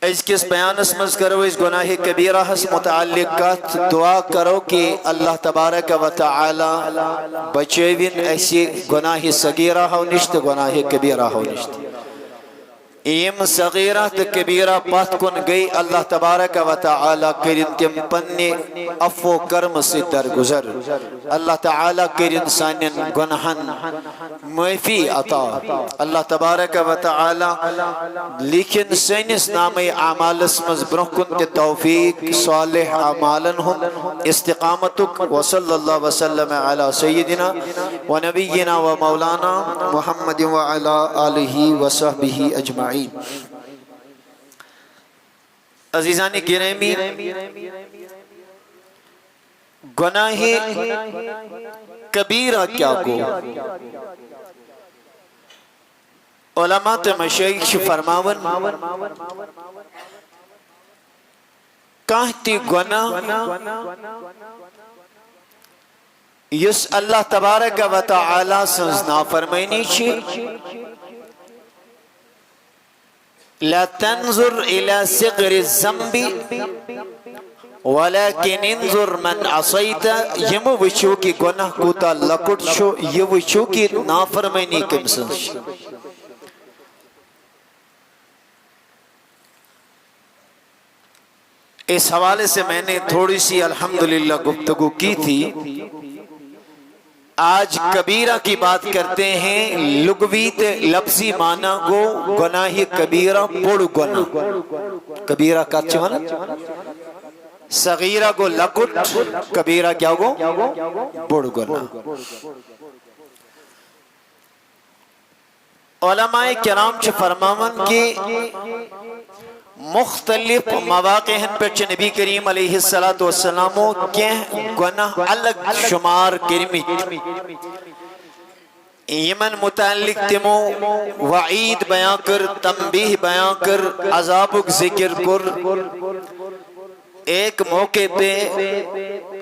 ازکس بیانس مز کرو اس گناہ کبیرہ ہس متعلقات دعا کرو کہ اللہ تبارک و تعالی بچوین ایسی گناہ صغیرہ ہو نشت گناہ کبیرہ ہو نشت ایم صغیرہ تو کبیرہ پات کن گئی اللہ تبارک و تعالی کرن تم پنی افو کرم سے درگزر اللہ تعالی کرن سانین گناہن معافی عطا اللہ تبارک و تعالی لیکن سینس نام اعمال اسمز برکن تے توفیق صالح اعمالن ہن استقامتک وصلی اللہ وسلم علی سیدنا و نبینا و مولانا محمد و علی آلہ و صحبہ اجمعین۔ عزیزان گرامی، گناہ کبیرہ کیا گو؟ علماء تو مشایخ فرماون کہتی گناہ یس اللہ تبارک و تعالی سنز نافرمائنی چی لا تنظر الى صغر الذنب ولكن انظر من عصيت یم وچو کی گناہ کوتا لکٹ شو یہ وچو کی نافرمانی کم سنش۔ اس حوالے سے میں نے تھوڑی سی الحمدللہ گفتگو کی تھی۔ آج کبیرہ کی بات کرتے ہیں، لغوی تے لفظی معنی گو گناہ کبیرہ بڑ گناہ۔ کبیرہ کا چوانا صغیرہ گو لکٹ، کبیرہ کیا گو بڑ گناہ۔ علماء کرام چھ فرماون کی مختلف مواقع ہیں پر نبی کریم علیہ السلام کے گناہ الگ شمار کرمی یمن متعلق تمو وعید بیان کر، تنبیہ بیان کر، عذابک ذکر کر۔ ایک موقع پہ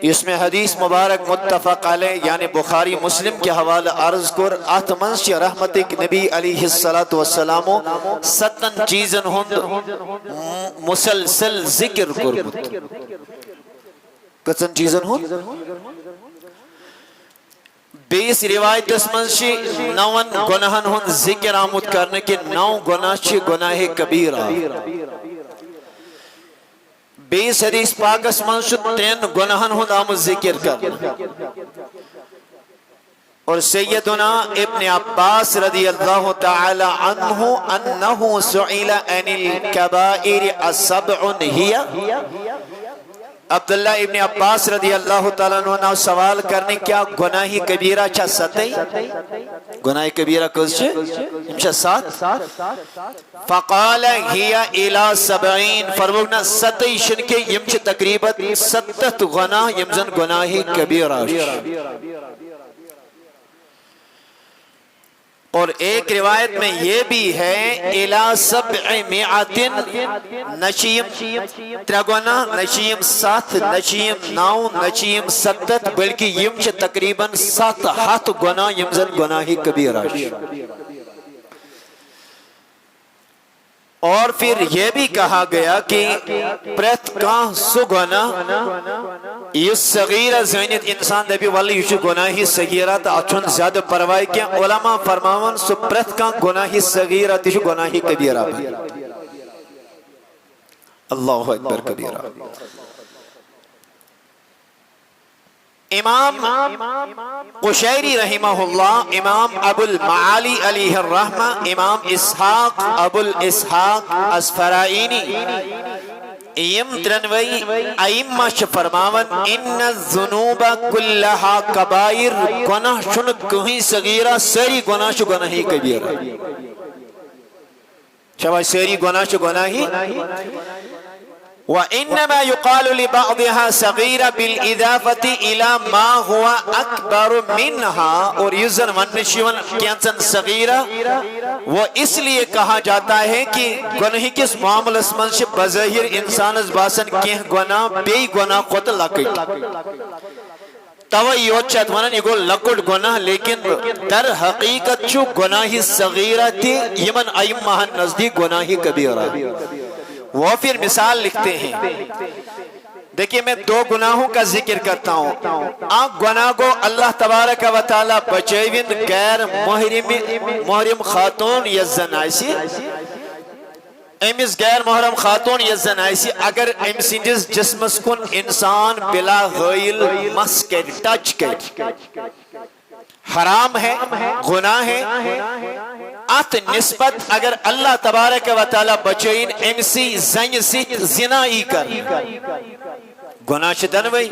اس میں حدیث مبارک متفق علیہ یعنی بخاری مسلم کے حوالہ عرض کر آتمنش رحمتک نبی علیہ السلام ستن چیزن ہند مسلسل ذکر کربت۔ کتن چیزن ہند بیس روایت اسمنشی نون گناہن ہند ذکر آمد کرنے کے 9 گناہ چھ گناہ کبیرہ۔ بیس حدیث پاک اسمنشی 3 گناہن ہند آمد ذکر کرنے۔ اور سیدنا ابن عباس رضی اللہ تعالی عنہ انہو سئل عن الکبائر السبع ہی، عبداللہ ابن عباس رضی اللہ تعالیٰ عنہ سوال کرنے کیا گناہ کبیرہ چا 7 گناہ کبیرہ کس چھے ہمشہ 7 فقال ہی الى 70 فرمونا 7 شنکے ہمشہ تقریباً 7 گناہ یمزن گناہ کبیرہ۔ اور ایک روایت میں یہ بھی ہے الى 700 نشیم 3 گناہ نشیم 7 نشیم 9 نشیم 7 بلکہ یم چھ تقریباً 7 گناہ یمزن گناہ کبیرہ۔ اور پھر یہ بھی کہا گیا کہ پرت کان سو گناہ یہ صغیرہ زینت انسان دبی والی یہ گناہی صغیرہ تا اچھن زیادہ پروائی کیا۔ علماء فرماون سو پرت کان گناہی صغیرہ تیش گناہی کبیرہ بھی۔ اللہ اکبر کبیرہ۔ امام قشیری رحمہ اللہ، امام ابو المعالی علیہ الرحمہ، امام اسحاق ابو الاسحاق اسفرائینی یم ترنوی ائمہ فرماون ان الذنوب کلہا کبائر گناہ شنک کہیں صغیرہ سری گناہ شو گناہی کبیرہ۔ شبہ سری گناہ شو گناہی وَإِنَّمَا يُقَالُ لِبَعْضِهَا صَغِيرَ بِالْإِذَافَةِ إِلَى مَا هُوَ أَكْبَرُ مِنْهَا۔ اور یوزن ونشیون کینسن صغیرہ وہ اس لیے کہا جاتا ہے کہ گناہ کس معامل اسمن سے بظاہر انسان از باسن کہیں گناہ بے گناہ قتل لکٹ توئی اوچھت ونن یہ گو لکٹ گناہ لیکن در حقیقت چو گناہی صغیرہ تھی یمن ائمہ نزدیک گناہی کبیرہ۔ وہ پھر مثال لکھتے ہیں، دیکھیے میں دو گناہوں کا ذکر کرتا ہوں. آنکھ گناہ کو اللہ تبارک و تعالی بچائیوین غیر محرم خاتون یا زنائسی، امس غیر محرم خاتون یا زنائسی اگر ام سندس جسمس کن انسان بلا غیل مس کر ٹچ کر، حرام ہے، گناہ ہے. ات نسبت اگر اللہ تبارک و تعالی بچائین امسی زن سی زنائی کر، گناہ شدنوئی.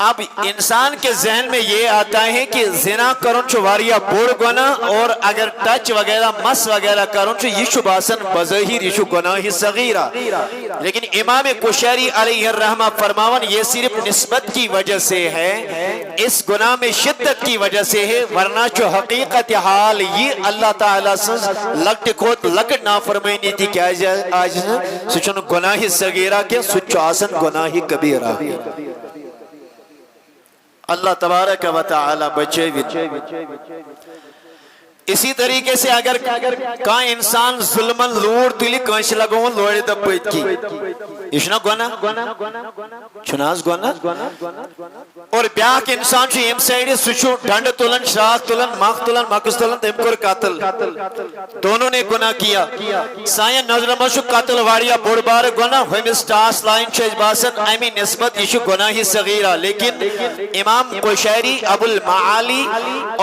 اب انسان کے ذہن میں یہ آتا ہے کہ زنا کرن چھو واریا بوڑ گناہ، اور اگر ٹچ وغیرہ مس وغیرہ کرن چھو یہ چھو باسن بظاہر یہ چھو گناہ صغیرہ. لیکن امام قشیری علیہ الرحمہ فرماون یہ صرف نسبت کی وجہ سے ہے، اس گناہ میں شدت کی وجہ سے ہے، ورنہ چھو حقیقت حال یہ اللہ تعالیٰ سنس لگت کھوت لگت نافرمینی تھی کہ آج سچن گناہ صغیرہ کے سچو آسن گناہ کبیرہ. اللہ تبارک و تعالی بچے بھی. اسی طریقے سے اگر کان انسان ظلمن لوڑ تلی کنش لگون لوڑی دپیت کی، اشنا گناہ چھناز گناہ. اور بیاک انسان چھو ام سائیڈی سچو ڈھنڈ تلن، شراک تلن، مخ تلن، مکس تلن، تم کر قاتل، دونوں نے گناہ کیا. سائن نظر مشو قاتل واریا بوڑ بار گناہ، ہمیں سٹاس لائن چھج باسن امی نسبت ایشو گناہی صغیرہ. لیکن امام قشیری ابو المعالی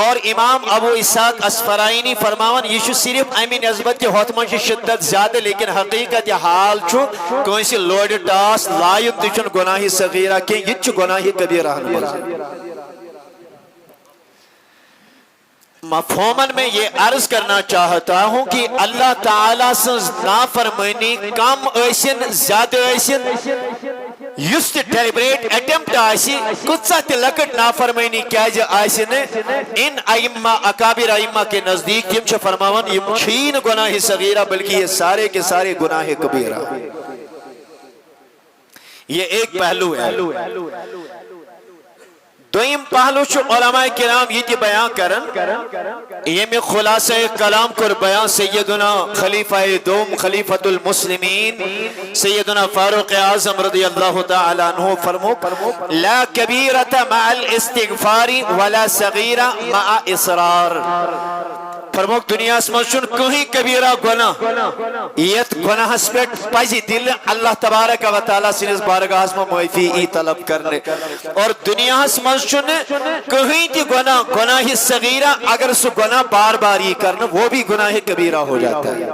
اور امام ابو اسحاق اسفرائینی فرماون یہ صرف امی نسبت کے حتمن کی شدت زیادہ، لیکن حقیقت حال چھو کوئی لوڑ ٹاس لائن تچن گناہی صغیرہ کے یہ چھو گناہی کبیرہ. مفہوماً میں یہ عرض کرنا چاہتا ہوں کہ اللہ تعالیٰ سے نافرمانی کم ایسن زیادہ ایسن یست ڈیلیبریٹ اٹیمپٹ آسی کچھ لکٹ نافرمانی کیا جا آسی نے ان ائمہ اکابر ائمہ کے نزدیک تم چھے فرماون یہ چھین گناہ صغیرہ بلکہ یہ سارے کے سارے گناہ کبیرہ. یہ ایک پہلو ہے. دویم پہلو چھو علماء کرام یہ تی بیان کرن، یہ میں خلاصہ کلام کر بیان سیدنا خلیفہ دوم خلیفۃ المسلمین سیدنا فاروق اعظم رضی اللہ تعالی عنہ فرمو لا کبیرت مع الاستغفار ولا صغیرہ مع اصرار. فرموک دنیا اسمشن کوئی کبیرہ گناہ یہ گناہ اسپیٹ پائی دل اللہ تبارک و تعالیٰ سنس بارگاہ اسم معافی ای طلب کرنے. اور دنیا اسمشن کوئی تی گناہ صغیرہ اگر سو گناہ بار بار ہی کرنا وہ بھی گناہ کبیرہ ہو جاتا ہے.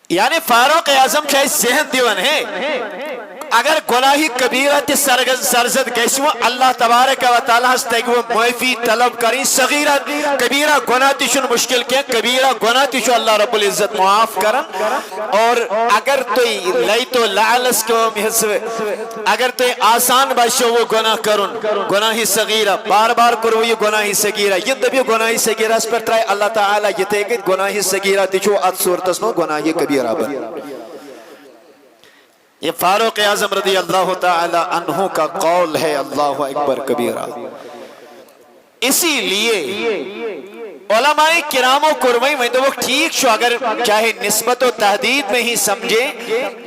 یعنی فاروق اعظم چاہے ذہن دیون ہے اگر گناہی کبیرہ تی سرزد گیسو اللہ تبارک و تعالیٰ ہستیگ وہ معافی طلب کریں. صغیرہ کبیرہ گناہ تیشن مشکل کیا، کبیرہ گناہ تیشو اللہ رب العزت معاف کرن. اور اگر توی لئی تو لعلس کو محسوے اگر توی آسان باشو وہ گناہ کرن گناہی صغیرہ بار بار کرو یہ گناہی صغیرہ یہ دبی گناہی صغیرہ اس پر ترائی اللہ تعالیٰ یہ تے کہ گناہی صغیرہ تیشو ات صورتس میں گناہی کبیرہ بن. یہ فاروق اعظم رضی اللہ تعالی عنہ کا قول ہے اللہ اکبر کبیرہ. اسی لیے علماء کرام و کرمائی میں تو وہ ٹھیک شو اگر چاہے نسبت و تحدید میں ہی سمجھے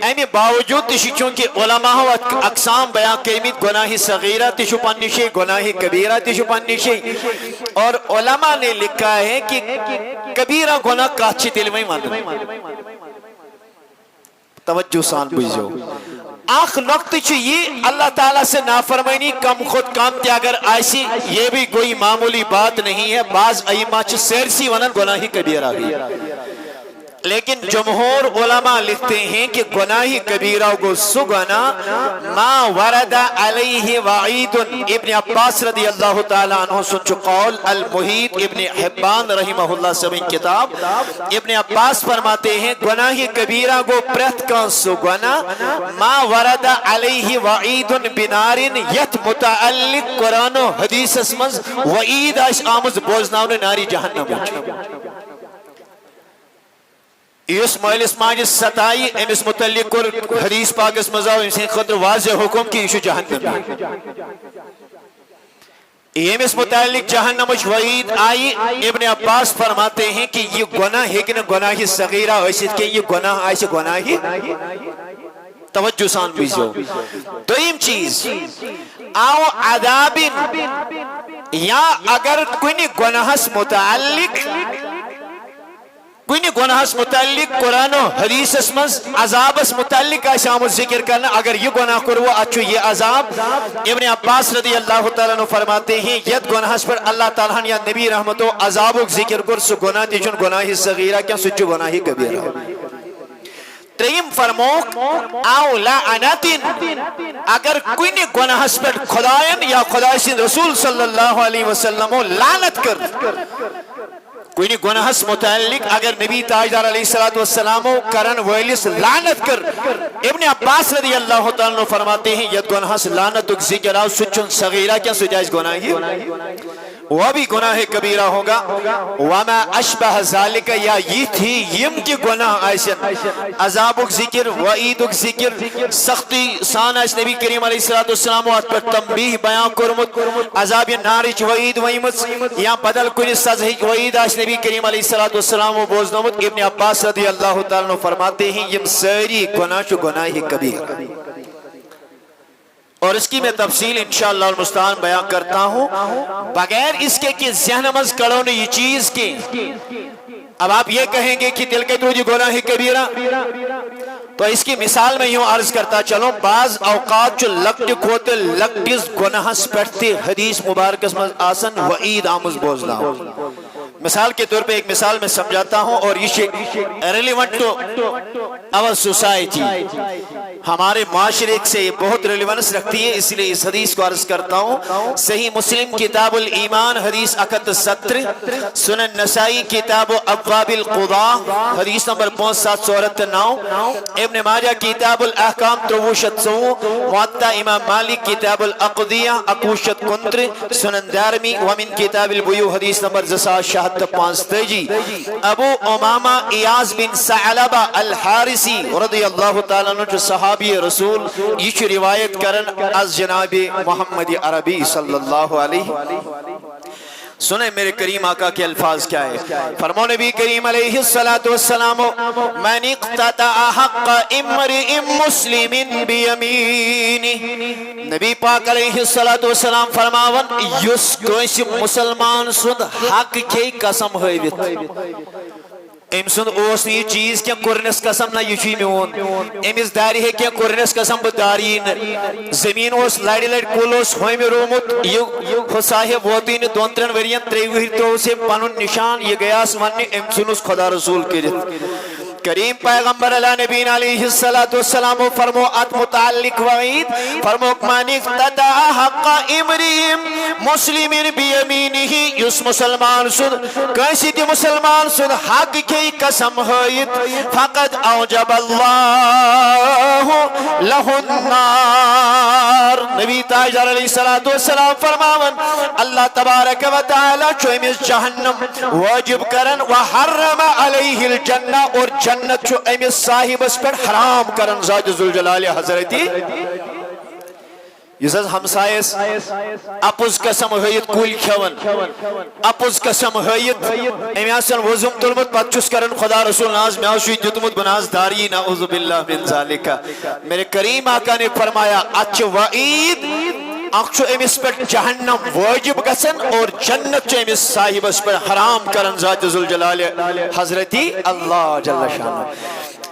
ایمی باوجود تشی چونکہ علماء و اقسام بیان کیمید گناہی صغیرہ تشو پنشی گناہی کبیرہ تشو پنشی. اور علماء نے لکھا ہے کہ کبیرہ گناہ کاچی دل میں ماندھ توجہ سان بجھو. آخ نقطہ چاہیے اللہ تعالیٰ سے نافرمانی کم خود کام تے اگر آئیسی یہ بھی کوئی معمولی بات نہیں ہے. بعض ائمہ چھ سیرسی ونن گناہی کبیرہ بھی، لیکن جمہور علماء لکھتے ہیں کہ گناہی کبیرہ کو سگنا ما ورد علیہ وعید. ابن عباس رضی اللہ تعالیٰ عنہ سنچو قول المحیط ابن حبان رحمہ اللہ سبین کتاب ابن عباس فرماتے ہیں گناہی کبیرہ کو پرت کا سگنا ما ورد علیہ وعید بنار یت متعلق قرآن و حدیث اسمز وعید اش آمز بوزناؤن ناری جہنم اس مجلس ماجس ستائی امس متعلق کر حدیث پاک اس مزاو انسان خطر واضح حکم کی ایشو جہنم. یمس متعلق جہنم وعید آئی ابن عباس فرماتے ہیں کہ یہ گناہ ہے کہ گناہ صغیرہ ٲسِتھ کہ یہ گناہ آئے گناہ توجہ سان بوزو دویم چیز آو عذاب یا اگر کنی گناہس متعلق قرآن و حدیث مز عذابس متعلق آمد ذکر کرنا اگر یہ گناہ کرو اچھو یہ عذاب ابن عباس رضی اللہ تعالیٰ عنہ فرماتے ہیں ید گناہس پر اللہ تعالیٰ یا نبی رحمتو عذابک ذکر کر سو گناہ دیجن گناہ صغیرہ کیا سچو گناہ کبیرہ تریم فرموک آو لعنتن اگر کوئی گناہس پر خدایان یا خدای سن رسول صلی اللہ علیہ وسلم لعنت کر کوئی گناہس متعلق اگر نبی تاجدار علیہ السلام کرن ویلس لعنت کر ابن عباس رضی اللہ تعالیٰ فرماتے ہیں ید گناہس لعنتک ذکر آو سچن صغیرہ کیا سجائز گناہی وہ بھی گناہ کبیرہ ہوگا وما اشبہ ذالک یا یہ تھی یم کی گناہ آئیسن عذابک ذکر وعیدک ذکر سختی سان آئیس نبی کریم علیہ السلام وات پر تنبیح بیان کرمت عذاب نارچ وعید ویمت یا بدل کنی سزہی وعید آئیس نبی کریم علیہ السلام بوزنمت ابن عباس رضی اللہ تعالیٰ فرماتے ہیں یم ساری گناہ چو گناہ کبیرہ اور اس کی میں تفصیل انشاءاللہ المستعان بیان کرتا ہوں بغیر اس کے کہ ذہن مز کرو نے یہ چیز کی اب آپ یہ کہیں گے کہ دل کے تو یہ گناہ کبیرہ تو اس کی مثال میں یوں عرض کرتا چلو بعض اوقات جو لکٹک ہوتے لکٹس گناہ سپٹتے حدیث مبارکس مز آسن وعید آمز بوزنا ہو مثال کے طور پہ ایک مثال میں سمجھاتا ہوں اور یہ ریلیونٹ ٹو اور سوسائٹی ہمارے معاشرے سے بہت ریلیونس رکھتی ہے اس لیے اس حدیث کو عرض کرتا ہوں صحیح مسلم کتاب الایمان حدیث 71 سنن نسائی کتاب ابواب القضاء حدیث نمبر 5749 ابن ماجہ کتاب الاحکام 63 موطا امام مالک کتاب الاقضیہ 61 سنن دارمی ومن کتاب البیوع حدیث نمبر 75 ابو امامہ ایاز بن ثعلبہ الحارثی رضی اللہ تعالیٰ عنہ صحابی رسول یہ روایت کرن از جناب محمد عربی صلی اللہ علیہ سنیں میرے کریم آقا کے الفاظ کیا ہے فرمو نبی کریم علیہ السلام من اقتطع حق امرئ مسلم بیمینی نبی پاک علیہ السلام فرماون یس کوئی مسلمان سند حق کی قسم ہوئیت ام سند اوس یہ چیز کیا کرنس قسم نہ یہ میون امس داری ہے کیا کرنس قسم بدارین زمین اوس لڑی لڑ کولوس ہوئی میں رومت یہ صاحب ہوتی نے دون ترن ورین تریوہی تو سے پانون نشان یہ گیاس منی ام سنس خدا رسول کرت کریم پیغمبر علیہ نبین علیہ السلام فرمو ات متعلق وعید فرمو من اقتطع حق امرئ مسلم بیمینہ یس مسلمان سن کیسی دی مسلمان سن حق کی قسم ہوئیت فقد اوجب اللہ لہ النار نبی تاجدار علیہ السلام فرماون اللہ تبارک و تعالی چوئمس جہنم واجب کرن وحرم علیہ الجنہ اور جنت چو امس صاحب اس پر حرام کرن ذات ذوالجلال حضرتی یہ ہمسائس اپوز قسم ہوئیت کول کھون اپوز قسم ہوئیت امیاسن وزم تلمت پتچس کرن خدا رسول ناز میں آشوی جتمت بناز داری نعوذ باللہ من ذالکہ میرے کریم آقا نے فرمایا اچھ وعید اکچو امس پر جہنم واجب گسن اور جنت چو امس صاحب اس پر حرام کرن ذات ذوالجلال حضرتی اللہ جل شانہ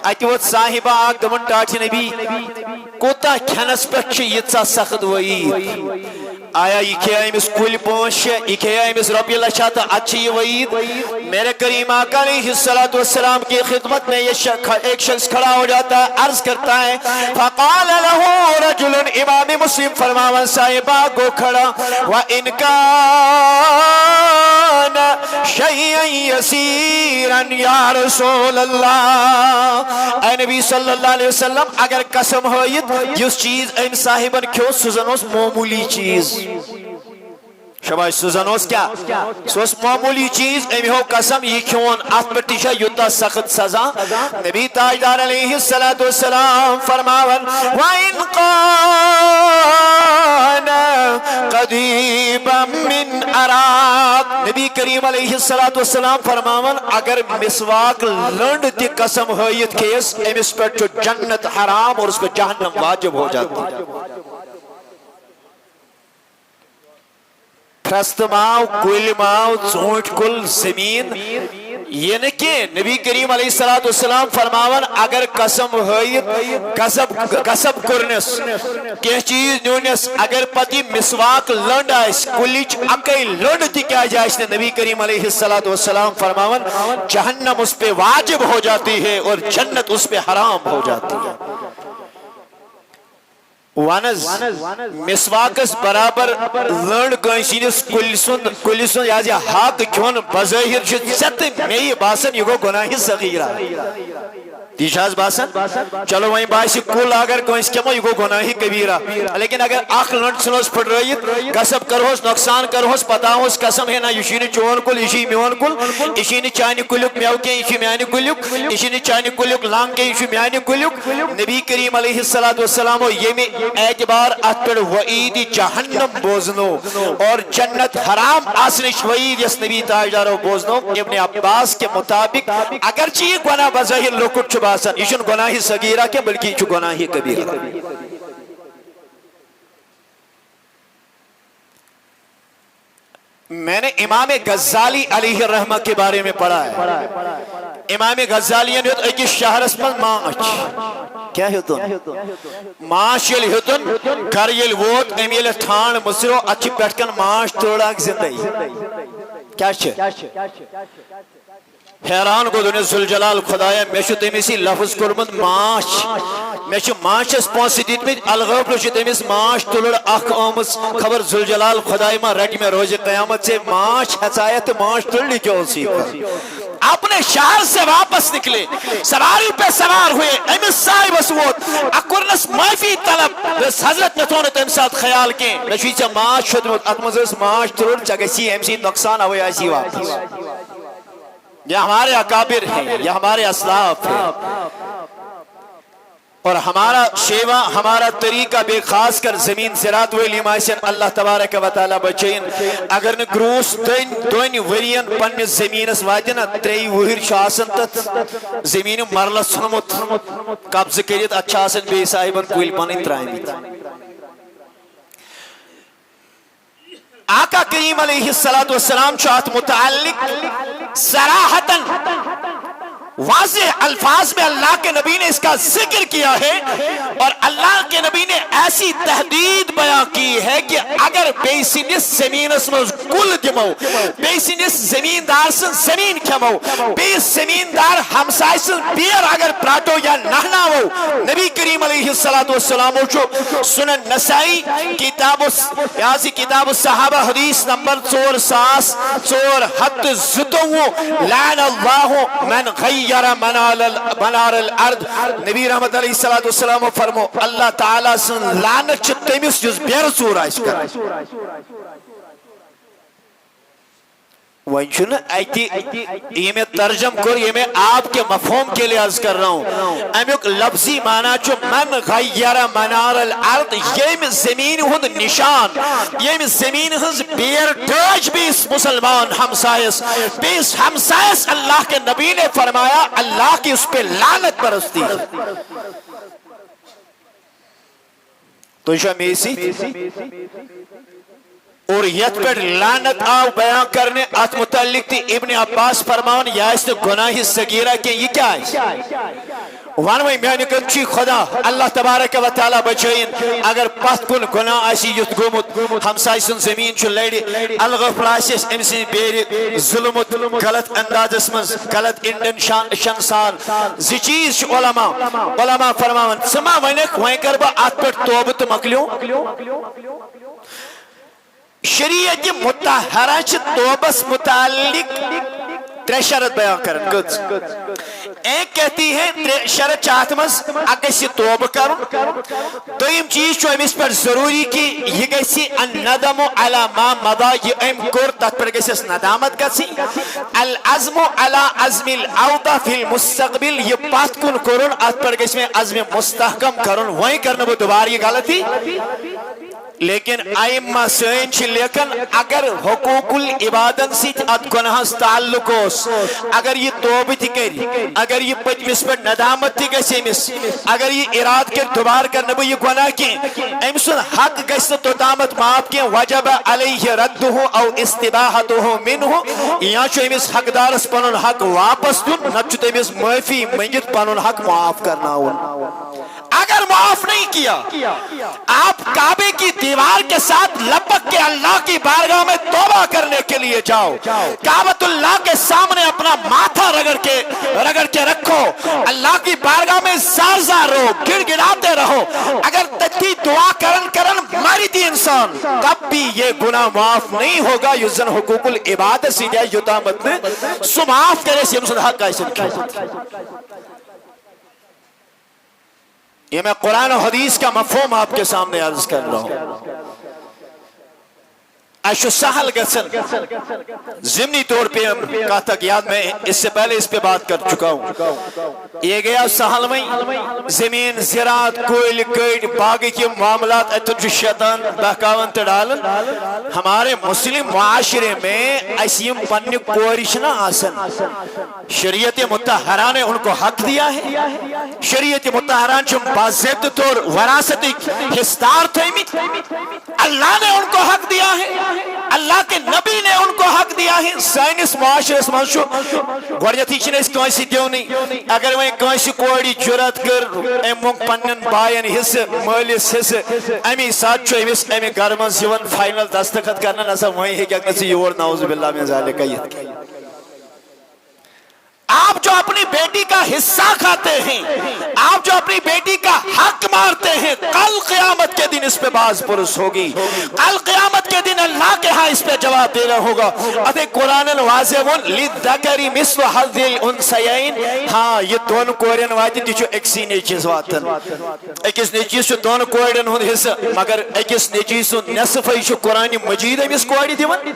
اتوت صاحبہ آگ دمن ٹاٹھی نبی کوتا کھنس پر چیتا سخت وعید آیا یہ کیا امس کل پونش یہ کیا امس ربی اللہ چاہتا اچھی وعید میرے کریم آقا علیہ السلام کی خدمت میں یہ ایک شخص کھڑا ہو جاتا ہے عرض کرتا ہے فقال لہو رجل امام مسلم فرماون صاحبہ کو کھڑا وَإِنْ كَانَ شَيْئًا يَسِيرًا یا رسول اللہ اے نبی صلی اللہ علیہ وسلم اگر قسم ہوئیت جس چیز ام صاحبن کیوں سزنوس معمولی چیز شباش سزنوس کیا سوس معمولی چیز امی ہو قسم یہ کیون اتبتیشہ یتا سخت سزا نبی تاجدار علیہ السلام فرماون وَإِنْ قَانَ قَدِيبًا من عراق نبی کریم علیہ السلام فرماون اگر مسواک لنڈ تی قسم ہوئیت کیس امس پر جو جنت حرام اور اس پر جہنم واجب ہو جاتی پھرست ماو کل ماو ژوٗنٛٹھۍ کل زمین یہ نہ کہ نبی کریم علیہ السلام فرماون اگر قسم ہوئیت قسم کرنس کی چیز نیونس اگر پتی مسواک لنڈ آئیس کلچ اکی لنڈ تی کیا جائیس نبی کریم علیہ السلام فرماون جہنم اس پہ واجب ہو جاتی ہے اور جنت اس پہ حرام ہو جاتی ہے وانز مسواکس برابر لنڈ کنسینس کلسن یا حق کھون بظاہر چت میں باسن یہ گو گناہ صغیرہ تیشاز باسن چلو وہیں باسی کل اگر کنس کمو یہ گو گناہ کبیرہ لیکن اگر اخ لنڈ سنوس پھٹ رہیت قسم کرہوس نقصان کرہوس پتاہوس قسم ہے نا یشین چون کل یشی میون کل یشین چانی کلیک میو کے یشی میانی کلیک یشین چانی کلیک لانگ کے یشی میانی کلیک نبی کریم علیہ السلام یہ میں اعتبار اتر وعید جہنم بوزنو اور جنت حرام آسنش وعید یس نبی تاجدارو بوزنو ابن عباس کے مطابق اگرچہ یہ گناہ بظاہر لوکٹ چباسن یہ چھن گناہ صغیرہ کے بلکہ یہ چھن گناہ کبیرہ میں نے امام غزالی علیہ الرحمہ کے بارے میں پڑھا ہے امام غزالی نے ایک شہر اسمال ماش کیا ہوتن ماش یل ہوتن گھر یل ووت امیل تھان مصرو اچھی پیٹکن ماش توڑاک زندگی کیا چھے حیران کو دنیا ذوالجلال خدایا میں چھو تیمیسی لفظ کرمت ماش میں چھو ماش اس پونسی دیت میں الغوب لو چھو تیمیس ماش تلڑ اخ آمس خبر ذوالجلال خدای ماں رٹ میں روز قیامت سے ماش حسایت ماش تلڑی کیوں سیکھا اپنے شہر سے واپس نکلے سواری پہ سوار ہوئے امس صاحب اسوت اکرنس معافی طلب حضرت نتونے تو امسات خیال کے نشوی سے ماش شدمت اتمزس ماش تلڑ چگسی امسی نقصان ہوئے آسی واپس یہ ہمارے اکابر ہیں یہ ہمارے اسلاف ہیں اور ہمارا شیوہ ہمارا طریقہ بے خاص کر زمین زراعت ویلی مائسین اللہ تبارک و تعالی بچین اگر نے گروس دوین ورین پن زمین اس واجنا تری وحیر شاسن تت زمین مرلس سنمت قبض کریت اچھا آسن بے صاحبان کوئی پانی ترائیں آقا کریم علیہ السلام چاہت متعلق صراحتاً واضح الفاظ میں اللہ کے نبی نے اس کا ذکر کیا ہے اور اللہ کے نبی نے ایسی تحدید بیان کی ہے کہ اگر بیسینس زمین اسمز کل دمو بیسینس زمیندار سن زمین کھمو بیس زمیندار ہمسائی سن بیر اگر پراتو یا نہنا ہو نبی کریم علیہ السلام جو سنن نسائی کتاب الصحابہ حدیث نمبر 4 حد زتو لعن اللہ من غیر منار الارض نبی رحمت علیہ السلام فرمو اللہ تعالیٰ سن لعنت چتمیس جز بیر سور آئیس کر وانچونا ایتی یہ میں ترجم کر یہ میں آپ کے مفہوم کے لئے عرض کر رہا ہوں امیک لفظی معنی چو من غیر منار الارض یہ میں زمین ہند نشان یہ میں زمین ہند بیر ڈاج بیس مسلمان ہمسائس بیس ہمسائس اللہ کے نبی نے فرمایا اللہ کی اس پہ لعنت برستی تو شمیسی اور یت پر لعنت آو بیان کرنے ات متعلق تھی ابن عباس فرمان یا اس نے گناہ صغیرہ کے یہ کیا ہے وانوی میانی کنچی خدا اللہ تبارک و تعالی بچائین اگر پت کن گناہ آسی یت گومت ہمسائی سن زمین چو لیڑی الغفل آسیس امسی بیری ظلمت غلط انداز اسمز غلط انڈن شنسان زی چیز چو علماء فرمان سما وینک وین کربا آت پر توبت مکلیوں شریعت متحرہ چھ توبس متعلق ترے شرط بیان کرن ایک کہتی ہے شرط چاہتمز اگسی توبہ کرن دویم چیز چو امیس پر ضروری کی یہ گیسی الندم علی ما مضا یہ ام کر تات پر گیسی اس ندامت کسی العزم علی عزم العودہ فی المستقبل یہ بات کن کرن آت پر گیسی میں عزم مستحکم کرن وہیں کرنا وہ دوبار یہ غلطی لیکن ائمہ سین چھ لیکن اگر حقوق العبادن سیت ات گناہس تعلق اس اگر یہ توبہ تھی کری اگر یہ پتمس پر ندامت تھی گژھِ أمس اگر یہ اراد کر دوبار کر نہ یہ گناہ کی أمۍ سُنٛد حق گژھِ نہٕ توٚتامَتھ معاف کینٛہہ وجب علیہ ردہ او استباحتہ منہ یا چھُ أمس حقدارس پنن حق واپس دیُن نتہٕ چھُ تٔمِس معافی منگت پنن حق معاف کرناوُن اگر معاف نہیں کیا آپ کعبے کی دیوار کے ساتھ لپک کے اللہ کی بارگاہ میں توبہ کرنے کے لیے جاؤ کعبۃ اللہ کے سامنے اپنا ماتھا رگڑ کے رکھو اللہ کی بارگاہ میں زار زار رہو گڑ گڑاتے رہو اگر تکی دعا کرن ماری دی انسان تب بھی یہ گناہ معاف نہیں ہوگا یزن حقوق العبادت سی جائے یتامت میں سو معاف کرے سی ہم حق آئیسن کی یہ میں قرآن و حدیث کا مفہوم آپ کے سامنے عرض کر رہا ہوں ایشو سہل گسن ضمنی طور پہ کہا تک یاد میں اس سے پہلے اس پہ بات کر چکا ہوں یہ گیا سہل میں زمین زراعت کوئل کڑ باقی کے معاملات اتن شیطان بہکاون تڑالن ہمارے مسلم معاشرے میں اسیم پنی کورشنا آسن شریعت متحرہ نے ان کو حق دیا ہے شریعت متحرہ چم باضابطہ طور وراثتی حصدار تھیمی اللہ نے ان کو حق دیا ہے اللہ کے نبی نے ان کو حق دیا ہے سائنس معاشرے منشو گوڑیتی چھنے اس کوئی دیو نہیں اگر وہ کوئی کوڑی جرات کر امونگ پنن بائن حص مالیس حص امی ساتھ چھو امی گرمان زیون فائنل دستخط کرنا نسا وہیں ہے کہ اگر سی یور نعوذ باللہ من ذالک آپ جو اپنی بیٹی کا حصہ کھاتے ہیں آپ جو اپنی بیٹی کا حق مارتے ہیں کل قیامت کے دن اس پہ باز پرس ہوگی کل قیامت کے دن اللہ کے ہاں اس پہ جواب دینا ہوگا اتھے قرآن واضح ون لِلذَّكَرِ مِثْلُ حَظِّ الْأُنثَيَيْنِ ہاں یہ دون کوڑین واجی دی جو ایکسی نیچیز واتن ایکس نیچیز جو دون کوڑین ہون حصہ مگر ایکس نیچیز جو نصف ہے جو قرآن مجید ہے اس کوڑی دیون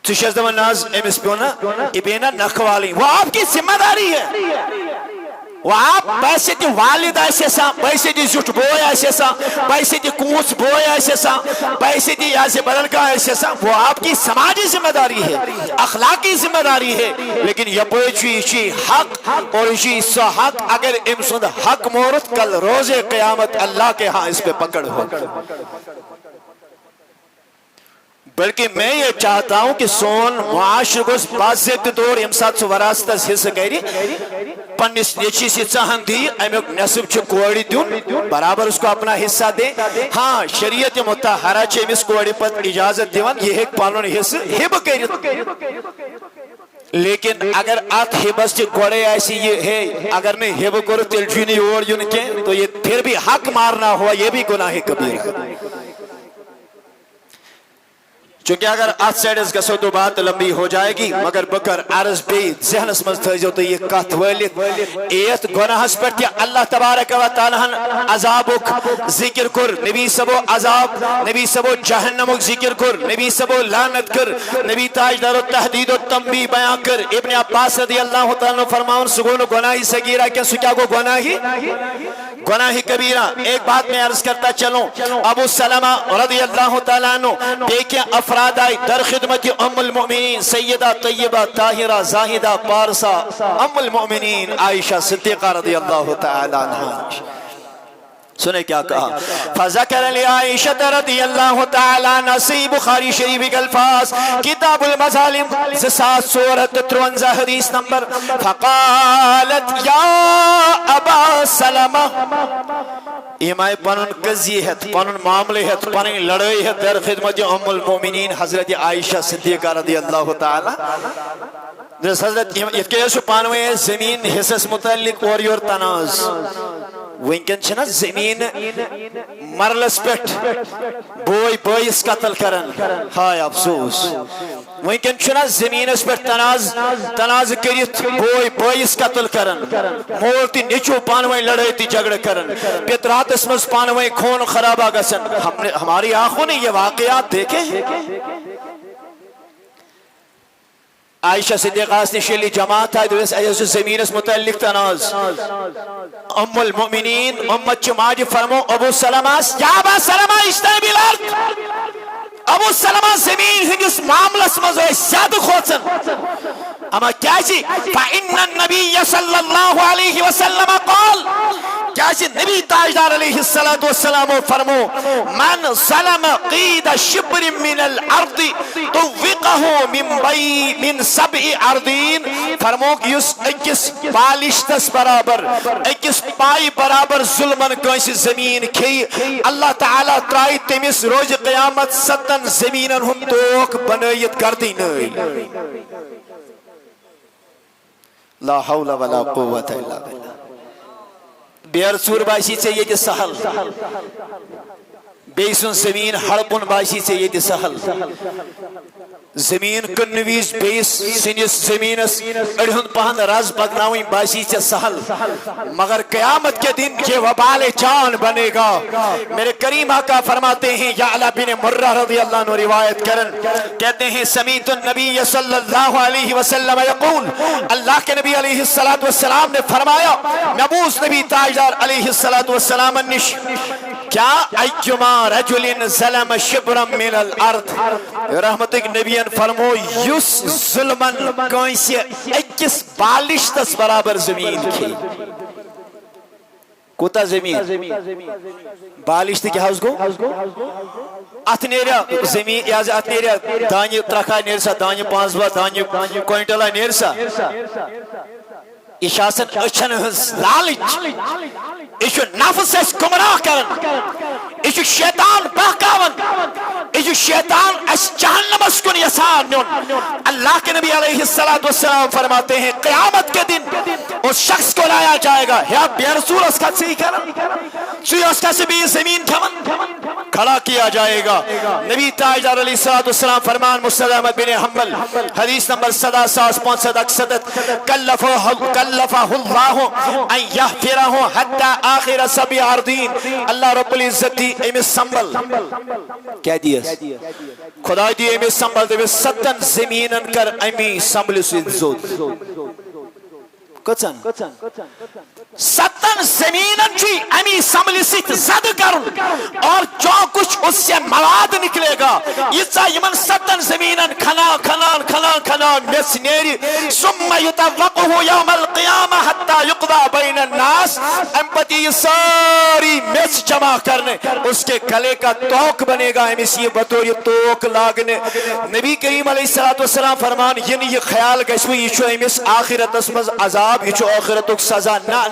تو شہز دمان ناز امس پیونا ابینا نخوالی وہ آپ کی ذمہ داری ہے وہ آپ پیسے دی والد ایسے سا پیسے دی زٹ بوئے ایسے سا پیسے دی کوس بوئے ایسے سا پیسے دی یازی بدلگاہ ایسے سا وہ آپ کی سماجی ذمہ داری ہے اخلاقی ذمہ داری ہے لیکن یہ پوچھی اسی حق اور اسی سا حق اگر امسند حق مورت کل روز قیامت اللہ کے ہاں اس پہ پکڑ ہو بلکہ میں یہ چاہتا ہوں کہ سون معاشر کو باضابطہ طور امسات سو وراثت حصہ گری پنس نیچی سی چاہن دی امیک نصب چھ کوڑی دیون برابر اس کو اپنا حصہ دے ہاں شریعت متحرہ چھ امس کوڑی پر اجازت دیون یہ ایک پانون حصہ ہب کری لیکن اگر آت ہبس چھ گوڑے ایسی یہ ہے اگر میں ہب کرو تلجینی اور یون کے تو یہ پھر بھی حق مارنا ہوا یہ بھی گناہ کبیرہ ہے چونکہ اگر آت سیڈز کا سو تو بات لمبی ہو جائے گی مگر بکر عرض بھی ذہن اسمز تھا تو یہ کہت ویلت ایت گناہ اس پر کہ اللہ تبارک و تعالیٰ عذابک ذکر کر نبی سبو عذاب نبی سبو جہنمک ذکر کر نبی سبو لعنت کر نبی تاجدار و تحدید و تنبیہ بیان کر ابن عباس رضی اللہ تعالیٰ فرماؤن سگون گناہی سگیرہ کیا سو کیا کو گناہی کبیرہ ایک بات میں عرض کرتا چلوں ابو سلمہ رضی اللہ تعالیٰ عنہ دیکھیں افراد آئی در خدمت ام المؤمنین سیدہ طیبہ طاہرہ زاہدہ پارسہ ام المؤمنین عائشہ صدیقہ رضی اللہ تعالیٰ عنہ سنے کیا کہا فذکر لی عائشہ رضی اللہ تعالیٰ نسی بخاری شریف کے الفاظ کتاب المظالم سات سورت 53 حدیث نمبر فقالت یا ابا سلمہ ایمائی پانون قضی ہے پانون معاملے ہے پانون لڑائی ہے در خدمت ام المومنین حضرت عائشہ صدیقہ رضی اللہ تعالیٰ حضرت یہ کیسو پانوے زمین حصص متعلق اور یور تناز وینکن چھنا زمین مرلس پیٹ بوئی بوئیس قتل کرن ہائے افسوس وینکن چھنا زمین اس پر تناز کریت بوئی بوئیس قتل کرن مولتی نیچو پانوئی لڑائی تی جگڑ کرن پیترات اسمز پانوئی خون خرابہ گسن ہماری آنکھوں نے یہ واقعات دیکھے عائشہ صدیقہ نے شیلی جماعت ہے دویس ایسو زمین اس متعلق تناز ام المؤمنین امت چماج فرمو ابو سلمہ یا ابا سلمہ اشتائی بالارد ابو سلمہ زمین ہنگس معاملس مزوئے زیادہ کھوچن اما کیا جی فَإِنَّ النَّبِيَّ صلی اللہ علیہ وسلم قال کیا جی نبی تاجدار علیہ السلام فرمو من ظلم قید شبر من الارض طوقہ من سبع اردین فرمو کہ اس اکس بالشتس برابر اکس پائی برابر ظلمن کنس زمین کھی اللہ تعالیٰ ترائی تمس روز قیامت 7 زمینن ہم توک بنایت کردی نئی لا حول ولا قوت الا باللہ بیر سور باشی سے یہ سہل بیسن زمین ہڑپن باشی سے یہ سہل زمین کنویز بیس سنیس زمینس اڑھن پہن راز پکناویں باشی سے سہل مگر قیامت کے دن یہ وبال جان بنے گا میرے کریم آقا فرماتے ہیں یعلا بن مرہ رضی اللہ عنہ روایت کرن کہتے ہیں سمیت النبی صلی اللہ علیہ وسلم یقول اللہ کے نبی علیہ السلام نے فرمایا مبعوث نبی تاجدار علیہ السلام النش کیا ایجما رجل ظلم شبرا من الارض رحمتک نبی فرمو یس ظلمن کونسی اکس بالشتس برابر زمین کی کوتا زمین بالشت کیا اس کو اتنیریا زمین یا اتنیریا دانی ترکھا نیرسا دانی 5 با دانی کوئنٹلا نیرسا اشاسن اچھن ہز لالچ ایشو نفس اس گمراہ کرن ایشو شیطان بہکاون ایشو شیطان اس جہنم اس کن یسان نیون اللہ کے نبی علیہ السلام فرماتے ہیں قیامت کے دن اس شخص کو لایا جائے گا یا بے رسول اس کا سی کرن سوی اس کا سی بھی زمین کھڑا کیا جائے گا نبی تاجدار علیہ السلام فرمان مسند احمد بن حنبل حدیث نمبر 765 کلفہ اللہ ان یحفرہ حتی آخر سبی عردین اللہ رب العزت دی امس سنبل کیا دیس خدا دی امس سنبل دے 7 زمینن کر امی سنبل سوید زود کچن 7 زمینن چی امی سنبل سیت زد کرن اور جو کچھ اس سے مواد نکلے گا یہ یمن 7 زمینن کھنان میس نیری ثم یتوقہ یوم القیامہ حتی یقضى بین الناس امپتی ساری میس جمع کرنے اس کے گلے کا توق بنے گا امیس یہ بطور توق لاگنے نبی کریم علیہ السلام فرمان یہ خیال گشوی یہ چھو امیس آخرت اسمز عذاب یہ چھو آخرتک سزا نا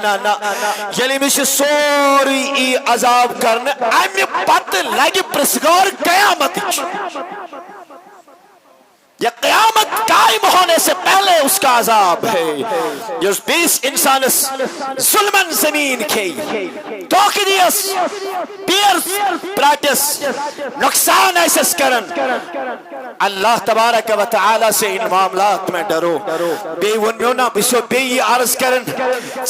یلی مش سوری ای عذاب کرنے امی پت لگی پرسگار قیامت یا قیامت قائم ہونے سے پہلے اس کا عذاب ہے جس 20 انسان ظلمن زمین کی توقی دیس پیرس پراٹس نقصان ایسس کرن اللہ تبارک و تعالی سے ان معاملات میں ڈرو بے ونیونا بسو بے یہ عرض کرن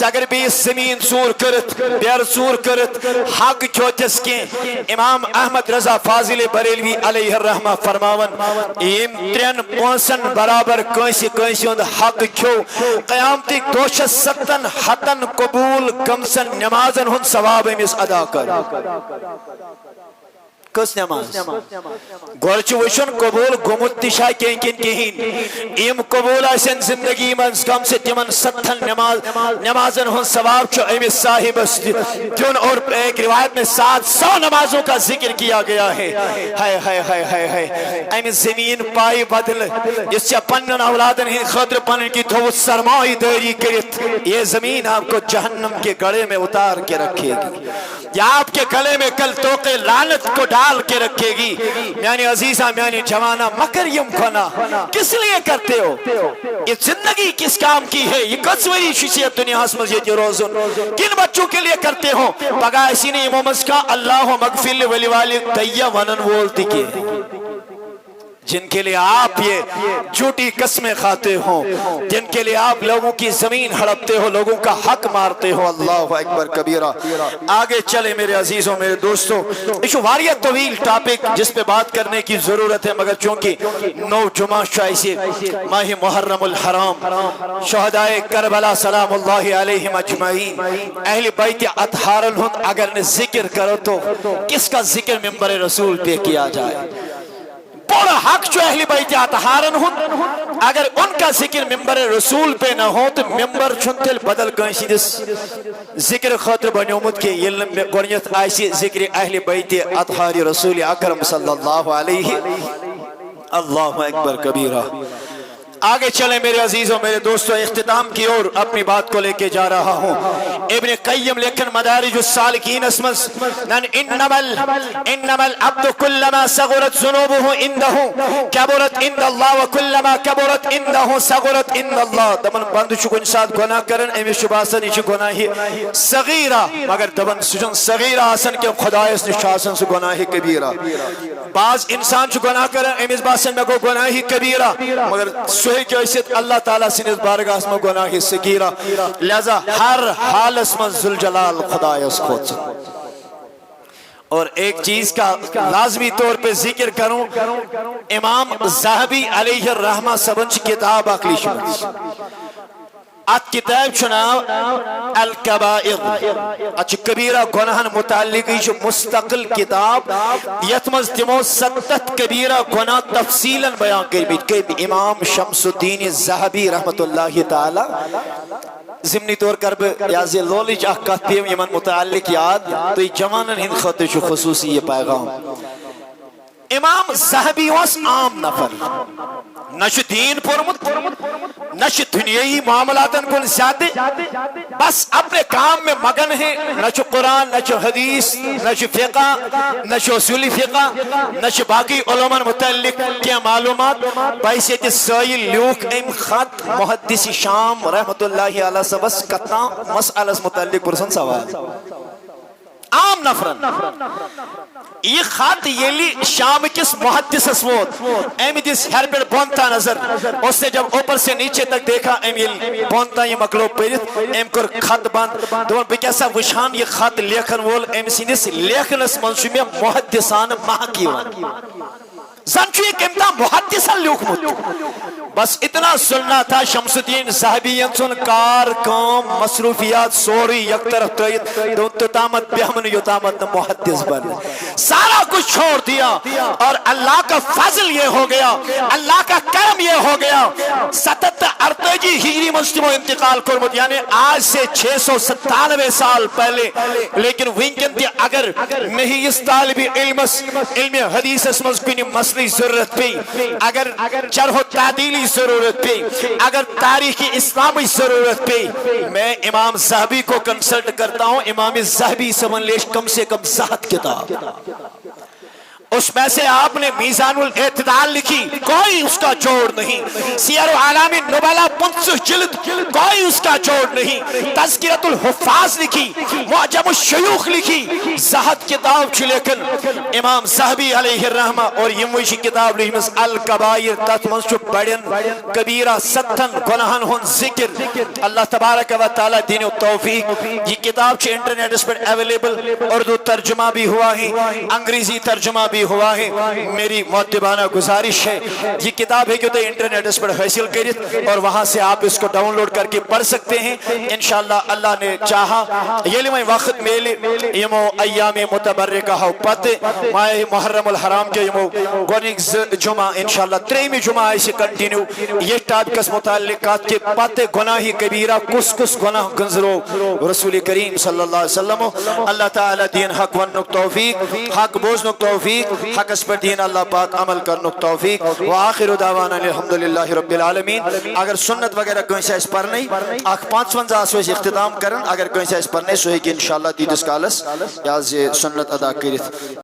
اگر بے زمین سور کرت بیر سور کرت حق چوتس کے امام احمد رضا فاضل بریلوی علیہ الرحمہ فرماون ایم 3 پونسن برابر کنسی اند حق کھو قیامتی 207 حتن قبول کمسن نمازن ہن ثواب امیس ادا کر کس نماز گورچ وشن قبول گمت تشاہ کہیں ایم قبول آسن زندگی منز کم سے تمن 7 نمازن ہن ثواب چو امیس صاحب جن اور ایک روایت میں 700 نمازوں کا ذکر کیا گیا ہے ہائے امیس زمین پائی بدل جس سے پنن اولادن ہی خطر پنن کی تو سرمائی داری کرت یہ زمین آپ کو جہنم کے گڑے میں اتار کے رکھے گی یا آپ کے گلے میں کل توقع لعنت کو ڈال کے رکھے گی میانی عزیزہ میانی جوانہ مکر یم کھنا کس لیے کرتے ہو یہ زندگی کس کام کی ہے یہ قصوری شیشیت دنیا حسمز یہ روزن کن بچوں کے لیے کرتے ہو بگا اسی نے امامز کا اللہ مغفر ولی والی تیہ ونن وولتی کے جن کے لیے آپ یہ جھوٹی قسمیں کھاتے ہو، جن کے لیے آپ لوگوں کی زمین ہڑپتے ہو، لوگوں کا حق مارتے ہو. اللہ اکبر کبیرہ. آگے چلے میرے عزیزوں، میرے دوستوں، یہ واریہ طویل ٹاپک جس پہ بات کرنے کی ضرورت ہے، مگر چونکہ 9 جمعہ شائسے ماہ محرم الحرام، شہدائے کربلا سلام اللہ علیہم اجمعین، اہل بیت اطہار ہند اگر نے ذکر کرو تو کس کا ذکر ممبر رسول پہ کیا جائے؟ پورا حق جو اہل بیت اطہار ہند اگر ان کا ذکر ممبر رسول پہ نہ ہو تو ممبر چھنتل بدل کنسی دس ذکر خاطر بنیومت کے علم میں گونیت آئیسی ذکر اہل بیت اطہار رسول اکرم صلی اللہ علیہ. اللہ اکبر کبیرہ. آگے چلیں میرے عزیزوں، میرے دوستوں، اختتام کی اور اپنی بات کو لے کے جا رہا ہوں. ابن قیم لیکن مدارج السالکین اسمس انما العبد كلما صغرت ذنوبه عنده كبرت عند الله وكلما كبرت عنده صغرت عند الله. دمن بند چھ کن ساتھ گناہ کرن امی شباسن چھ گناہ صغیرہ، مگر دمن سجن صغیرہ آسن کہ خدایس نشاسن سے گناہ کبیرہ. بعض انسان چھ گناہ کرن امی باسن میں کو گناہ کبیرہ، مگر سوئی جیسے اللہ تعالیٰ سنیز بارگاہ اسم گناہ سگیرہ. لہذا ہر حال اسم ذوالجلال خدا اس خود. اور ایک چیز کا لازمی طور پہ ذکر کروں، امام ذہبی علیہ الرحمہ سبنچ کتاب اقلی شمس ات کتاب چناو الکبائر، اچھ کبیرہ گناہن متعلق ایچ مستقل کتاب یتمز تمو 7 کبیرہ گناہ تفصیلا بیان کرمید کہ امام شمس الدین ذہبی رحمت اللہ تعالی ضمنی طور کر یازی لولیچ احکات پیم یمن متعلق یاد تو جوانن ہند خطر چو خصوصی یہ پیغام. امام ذہبی واس عام نفر، نش دین پرمت، نش دنیائی معاملاتن کن زیادہ، بس اپنے کام میں مگن ہیں، نش قرآن، نش حدیث، نش فقہ، نش اصول فقہ، نش باقی علماء متعلق کیا معلومات. بحیثیت سائل لیوک ام خط محدث شام رحمت اللہ علیہ سبس کتنا مسئلہ متعلق پرسن سوال. عام نفرن یہ خط یلی شام کس محدث اسوت ایم دیس ہر پر بونتا نظر، اس نے جب اوپر سے نیچے تک دیکھا ایم یلی بونتا یہ مقلوب پیرت ایم کر خط بند دون بکیسا وشان یہ خط لیکن وول ایم سینس لیکن اس منشومی محدثان محکی وان زنچو یہ کمتا محدثان لیوکمت. بس اتنا سننا تھا شمس الدین ذہبی سن کار کام مصروفیات سوری یک طرف تو تامت بہمن یتامت محدث بن سارا کچھ چھوڑ دیا. اور اللہ کا فضل یہ ہو گیا، اللہ کا کرم یہ ہو گیا، 748 ہجری مجتمع انتقال کرمت، یعنی آج سے 697 سال پہلے. لیکن وینکن تی اگر نہیں اس طالب علم حدیث اسمز کنی مسئلہ ضرورت پی، اگر چرح و تعدیلی ضرورت پی، اگر تاریخی اسلامی ضرورت پی، میں امام ذہبی کو کنسلٹ کرتا ہوں. امام ذہبی سمن لیش کم سے کم زہد کتاب، اس میں سے آپ نے میزان الاعتدال لکھی، کوئی اس کا جوڑ نہیں. سیر اعلام نبلا 50 جلد، کوئی اس کا جوڑ نہیں. تذکرۃ الحفاظ لکھی، معجم الشیوخ لکھی، زہد کتاب چھ. لیکن امام ذہبی علیہ الرحمہ اور یموشی کتاب لکھمس الکبائر تتمنس چھ بڑن کبیرہ 7 گناہن ہن ذکر. اللہ تبارک و تعالی دین و توفیق. یہ کتاب چھ انٹرنیٹ اس پر اویلیبل، اردو ترجمہ بھی ہوا ہے، انگریزی ترجمہ بھی ہوا ہے. میری معتبانہ گزارش ہے یہ کتاب ہے کہ تو انٹرنیٹ اس پر حاصل کریں اور وہاں سے آپ اس کو ڈاؤن لوڈ کر کے پڑھ سکتے ہیں انشاءاللہ. اللہ نے چاہا یہ لیمیں وقت میلے یمو ایام متبرکہ ہو پت ماہ محرم الحرام کے یمو گونیک جمعہ انشاءاللہ 3 جمعہ ایسے کنٹینیو یہ ٹاپکس متعلقات کے پت گناہی کبیرہ کس کس گناہ گنزرو رسول کریم صلی اللہ علیہ وسلم. اللہ تعالی دین حق ونک توفیق، حق بوزنک توفیق، حق اس پر دین اللہ پاک عمل کرنک توفیق. وآخر دعوانا الحمدللہ رب العالمین. اگر سنت وغیرہ کوئی سے اس پر نہیں 55 سوئے سے اختتام کرن، اگر کوئی سے اس پر نہیں سوئے کہ انشاءاللہ تیدس کالس یا سنت ادا کرت.